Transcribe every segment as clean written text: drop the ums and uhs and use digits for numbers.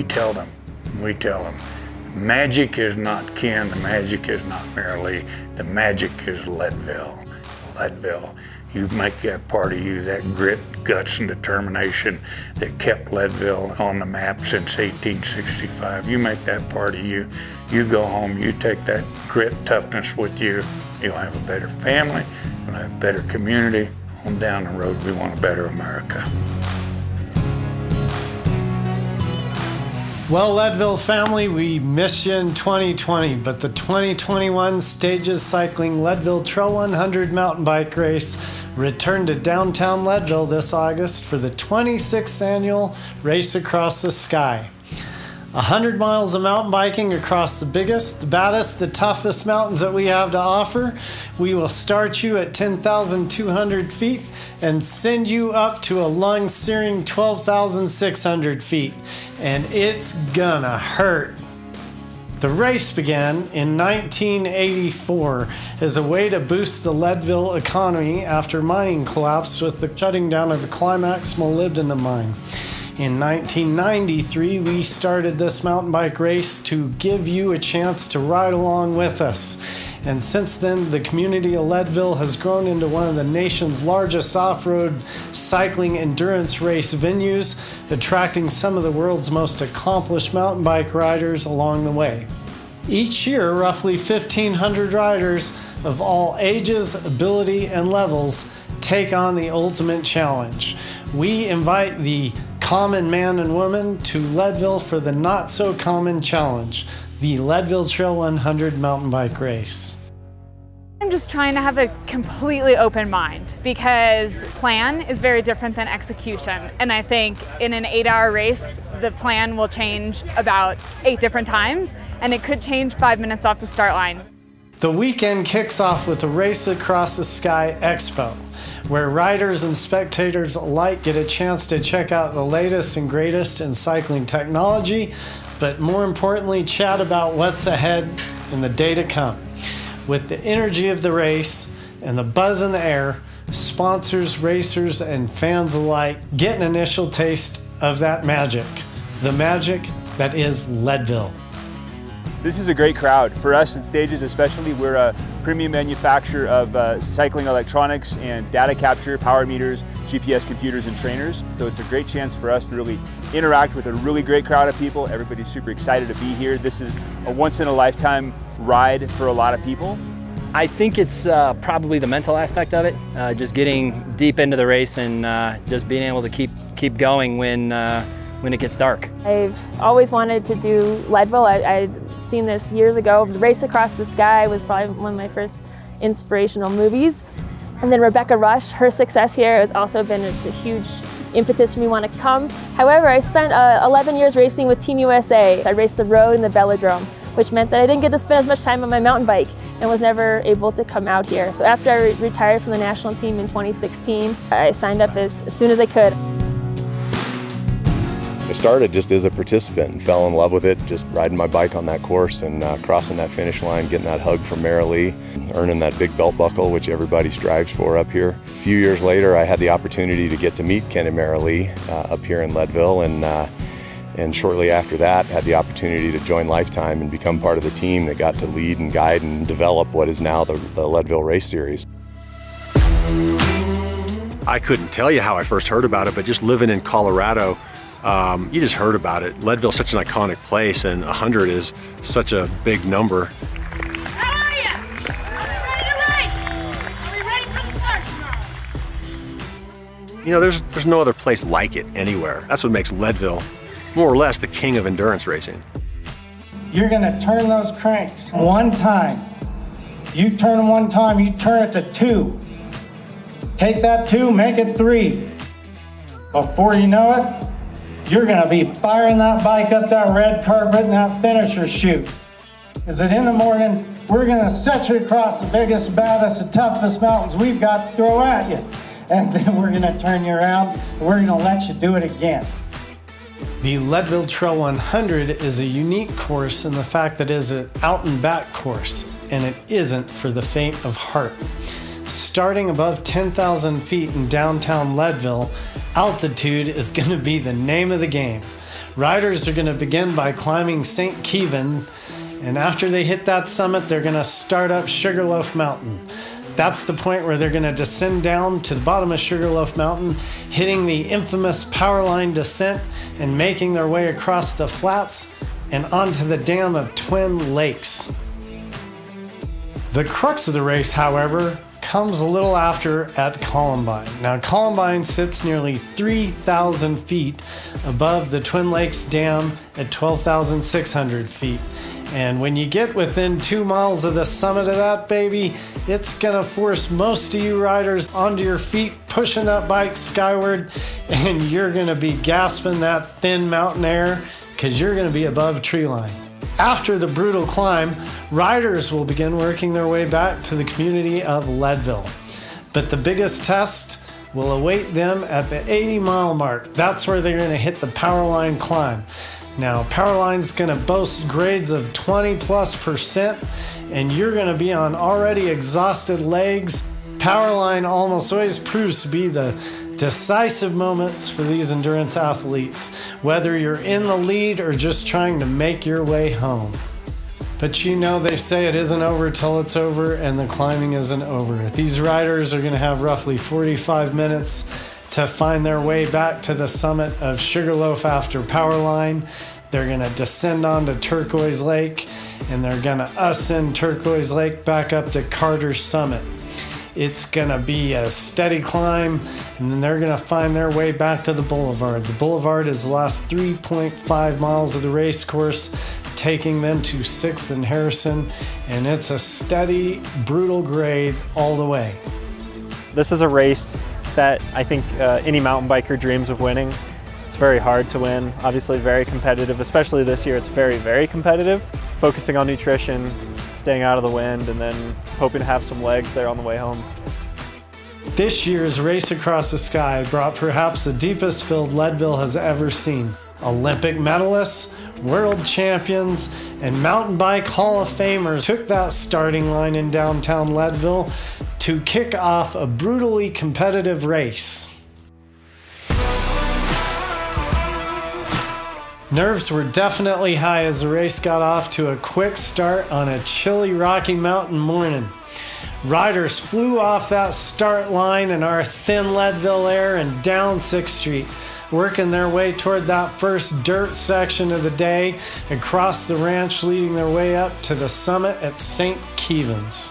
we tell them, magic is not Ken, the magic is not Marilee, the magic is Leadville. Leadville. You make that part of you, that grit, guts, and determination that kept Leadville on the map since 1865. You make that part of you. You go home, you take that grit, toughness with you. You'll have a better family, you'll have a better community. On down the road, we want a better America. Well, Leadville family, we missed you in 2020, but the 2021 Stages Cycling Leadville Trail 100 mountain bike race returned to downtown Leadville this August for the 26th annual Race Across the Sky. 100 miles of mountain biking across the biggest, the baddest, the toughest mountains that we have to offer. We will start you at 10,200 feet and send you up to a lung-searing 12,600 feet. And it's gonna hurt. The race began in 1984 as a way to boost the Leadville economy after mining collapsed with the shutting down of the Climax molybdenum mine. In 1993, we started this mountain bike race to give you a chance to ride along with us. And since then, the community of Leadville has grown into one of the nation's largest off-road cycling endurance race venues, attracting some of the world's most accomplished mountain bike riders along the way. Each year, roughly 1,500 riders of all ages, ability, and levels take on the ultimate challenge. We invite the common man and woman to Leadville for the not-so-common challenge, the Leadville Trail 100 mountain bike race. I'm just trying to have a completely open mind because plan is very different than execution. And I think in an 8-hour race, the plan will change about 8 different times, and it could change 5 minutes off the start line. The weekend kicks off with a Race Across the Sky Expo, where riders and spectators alike get a chance to check out the latest and greatest in cycling technology, but more importantly, chat about what's ahead in the day to come. With the energy of the race and the buzz in the air, sponsors, racers, and fans alike get an initial taste of that magic, the magic that is Leadville. This is a great crowd. For us in Stages especially, we're a premium manufacturer of cycling electronics and data capture, power meters, GPS computers, and trainers. So it's a great chance for us to really interact with a really great crowd of people. Everybody's super excited to be here. This is a once-in-a-lifetime ride for a lot of people. I think it's probably the mental aspect of it, just getting deep into the race and just being able to keep going when it gets dark. I've always wanted to do Leadville. I'd seen this years ago. The Race Across the Sky was probably one of my first inspirational movies. And then Rebecca Rush, her success here has also been just a huge impetus for me to want to come. However, I spent 11 years racing with Team USA. I raced the road and the velodrome, which meant that I didn't get to spend as much time on my mountain bike and was never able to come out here. So after I retired from the national team in 2016, I signed up as soon as I could. I started just as a participant and fell in love with it, just riding my bike on that course and crossing that finish line, getting that hug from Marilee, earning that big belt buckle, which everybody strives for up here. A few years later, I had the opportunity to get to meet Ken and Marilee up here in Leadville, and shortly after that, had the opportunity to join Lifetime and become part of the team that got to lead and guide and develop what is now the Leadville Race Series. I couldn't tell you how I first heard about it, but just living in Colorado, you just heard about it. Leadville's such an iconic place, and 100 is such a big number. How are you? Are we ready to race? Are we ready for the start tomorrow? You know, there's no other place like it anywhere. That's what makes Leadville more or less the king of endurance racing. You're gonna turn those cranks one time. You turn them one time, you turn it to 2. Take that 2, make it 3. Before you know it, you're gonna be firing that bike up that red carpet and that finisher chute. Is it in the morning? We're gonna set you across the biggest, baddest, and toughest mountains we've got to throw at you. And then we're gonna turn you around and we're gonna let you do it again. The Leadville Trail 100 is a unique course in the fact that it is an out and back course, and it isn't for the faint of heart. Starting above 10,000 feet in downtown Leadville, altitude is going to be the name of the game. Riders are going to begin by climbing St. Kevin, and after they hit that summit, they're going to start up Sugarloaf Mountain. That's the point where they're going to descend down to the bottom of Sugarloaf Mountain, hitting the infamous Powerline descent and making their way across the flats and onto the dam of Twin Lakes. The crux of the race, however, comes a little after at Columbine. Now, Columbine sits nearly 3,000 feet above the Twin Lakes Dam at 12,600 feet. And when you get within 2 miles of the summit of that baby, it's gonna force most of you riders onto your feet, pushing that bike skyward, and you're gonna be gasping that thin mountain air because you're gonna be above tree line. After the brutal climb, riders will begin working their way back to the community of Leadville. But the biggest test will await them at the 80-mile mark. That's where they're going to hit the Powerline climb. Now, Powerline's going to boast grades of 20+%, and you're going to be on already exhausted legs. Powerline almost always proves to be the decisive moments for these endurance athletes, whether you're in the lead or just trying to make your way home. But you know, they say it isn't over till it's over, and the climbing isn't over. These riders are going to have roughly 45 minutes to find their way back to the summit of Sugarloaf after Powerline. They're going to descend onto Turquoise Lake, and they're going to ascend Turquoise Lake back up to Carter's Summit. It's gonna be a steady climb, and then they're gonna find their way back to the boulevard. The boulevard is the last 3.5 miles of the race course, taking them to 6th and Harrison, and it's a steady, brutal grade all the way. This is a race that I think any mountain biker dreams of winning. It's very hard to win, obviously very competitive, especially this year. It's very, very competitive, focusing on nutrition, staying out of the wind, and then hoping to have some legs there on the way home. This year's Race Across the Sky brought perhaps the deepest field Leadville has ever seen. Olympic medalists, world champions, and mountain bike Hall of Famers took that starting line in downtown Leadville to kick off a brutally competitive race. Nerves were definitely high as the race got off to a quick start on a chilly Rocky Mountain morning. Riders flew off that start line in our thin Leadville air and down 6th Street, working their way toward that first dirt section of the day, across the ranch, leading their way up to the summit at St. Kevin's.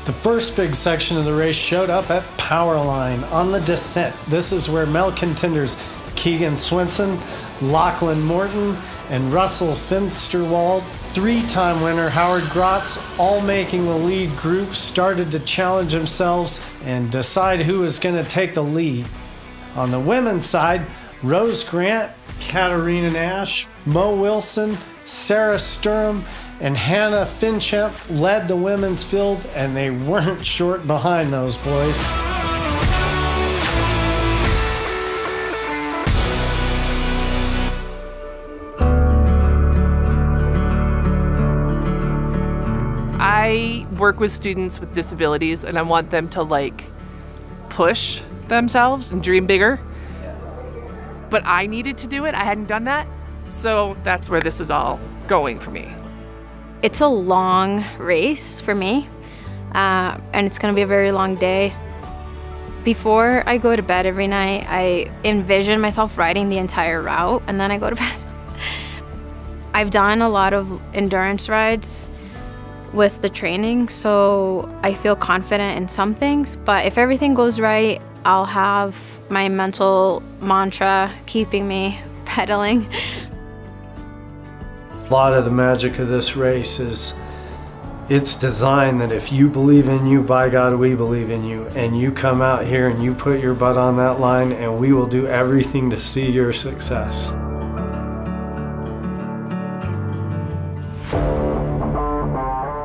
The first big section of the race showed up at Powerline on the descent. This is where male contenders Keegan Swenson, Lachlan Morton, and Russell Finsterwald, 3-time winner Howard Grotz, all making the lead group, started to challenge themselves and decide who was going to take the lead. On the women's side, Rose Grant, Katarina Nash, Mo Wilson, Sarah Sturm, and Hannah Finchemp led the women's field, and they weren't short behind those boys. I work with students with disabilities, and I want them to push themselves and dream bigger. But I needed to do it. I hadn't done that. So that's where this is all going for me. It's a long race for me, and it's going to be a very long day. Before I go to bed every night, I envision myself riding the entire route, and then I go to bed. I've done a lot of endurance rides with the training, so I feel confident in some things, but if everything goes right, I'll have my mental mantra keeping me pedaling. A lot of the magic of this race is it's designed that if you believe in you, by God, we believe in you, and you come out here and you put your butt on that line, and we will do everything to see your success.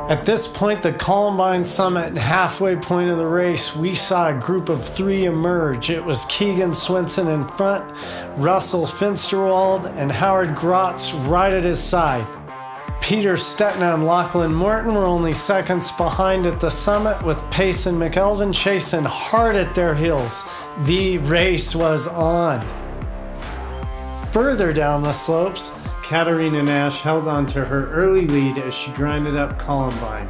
At this point, the Columbine summit and halfway point of the race, we saw a group of 3 emerge. It was Keegan Swenson in front, Russell Finsterwald, and Howard Grotz right at his side. Peter Stetna and Lachlan Morton were only seconds behind at the summit, with Pace and McElvin chasing hard at their heels. The race was on. further down the slopes, Katarina Nash held on to her early lead as she grinded up Columbine.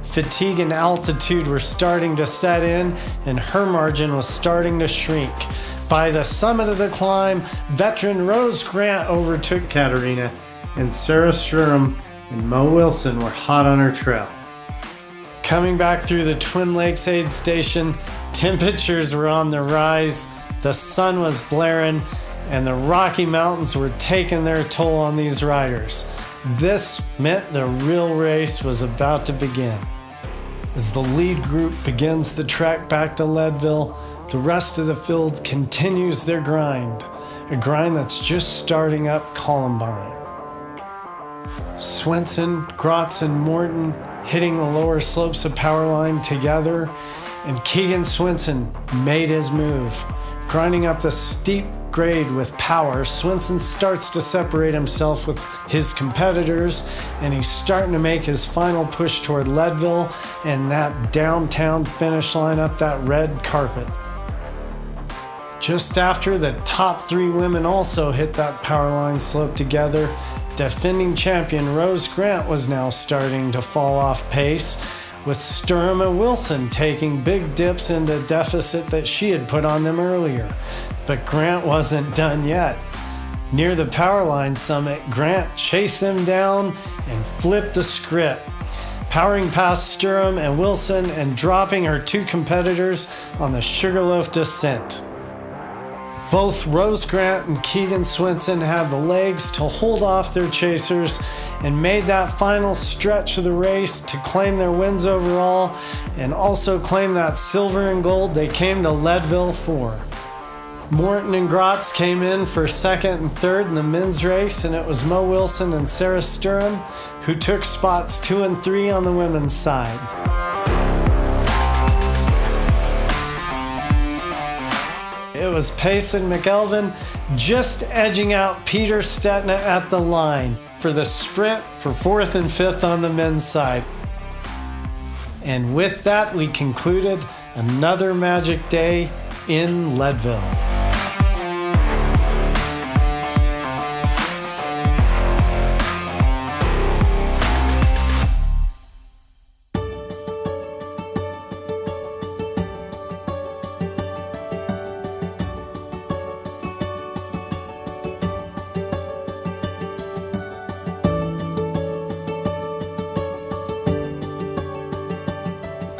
Fatigue and altitude were starting to set in, and her margin was starting to shrink. By the summit of the climb, veteran Rose Grant overtook Katarina, and Sarah Sturm and Mo Wilson were hot on her trail. Coming back through the Twin Lakes aid station, temperatures were on the rise, the sun was blaring, and the Rocky Mountains were taking their toll on these riders. This meant the real race was about to begin. As the lead group begins the trek back to Leadville, the rest of the field continues their grind, a grind that's just starting up Columbine. Swenson, Gratz, and Morton hitting the lower slopes of Powerline together, and Keegan Swenson made his move. Grinding up the steep grade with power, Swenson starts to separate himself with his competitors, and he's starting to make his final push toward Leadville and that downtown finish line up that red carpet. Just after the top 3 women also hit that Powerline slope together, defending champion Rose Grant was now starting to fall off pace, with Sturm and Wilson taking big dips into deficit that she had put on them earlier. But Grant wasn't done yet. Near the Powerline summit, Grant chased them down and flipped the script, powering past Sturm and Wilson and dropping her 2 competitors on the Sugarloaf descent. Both Rose Grant and Keegan Swenson had the legs to hold off their chasers and made that final stretch of the race to claim their wins overall and also claim that silver and gold they came to Leadville for. Morton and Gratz came in for 2nd and 3rd in the men's race, and it was Mo Wilson and Sarah Sturm who took spots 2 and 3 on the women's side. It was Payson McElvin just edging out Peter Stetna at the line for the sprint for 4th and 5th on the men's side. And with that, we concluded another magic day in Leadville.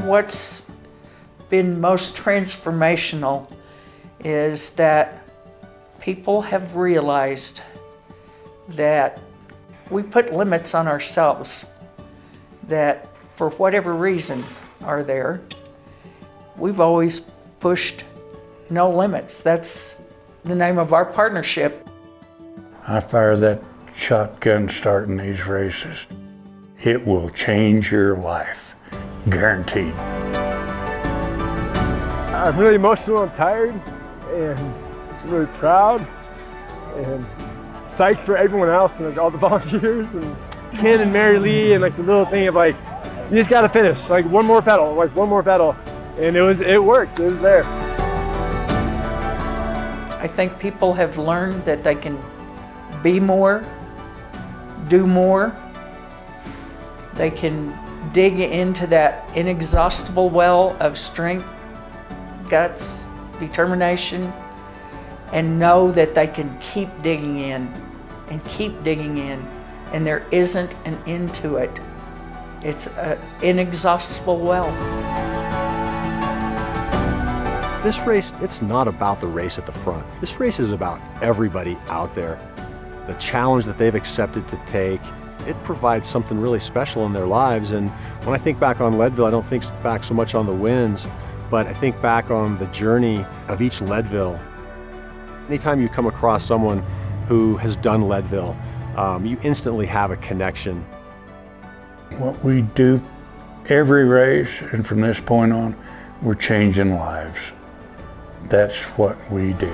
What's been most transformational is that people have realized that we put limits on ourselves that, for whatever reason are there, we've always pushed no limits. That's the name of our partnership. I fire that shotgun starting these races. It will change your life. Guaranteed. I'm really emotional and tired and really proud and psyched for everyone else and like all the volunteers and Ken and Mary Lee and like the little thing of like, you just gotta finish, like one more pedal, and it worked, it was there. I think people have learned that they can be more, do more. They can dig into that inexhaustible well of strength, guts, determination, and know that they can keep digging in and keep digging in, and there isn't an end to it. It's an inexhaustible well. This race, it's not about the race at the front. This race is about everybody out there. The challenge that they've accepted to take, it provides something really special in their lives. And when I think back on Leadville, I don't think back so much on the wins, but I think back on the journey of each Leadville. Anytime you come across someone who has done Leadville, you instantly have a connection. What we do every race, and from this point on, we're changing lives. That's what we do.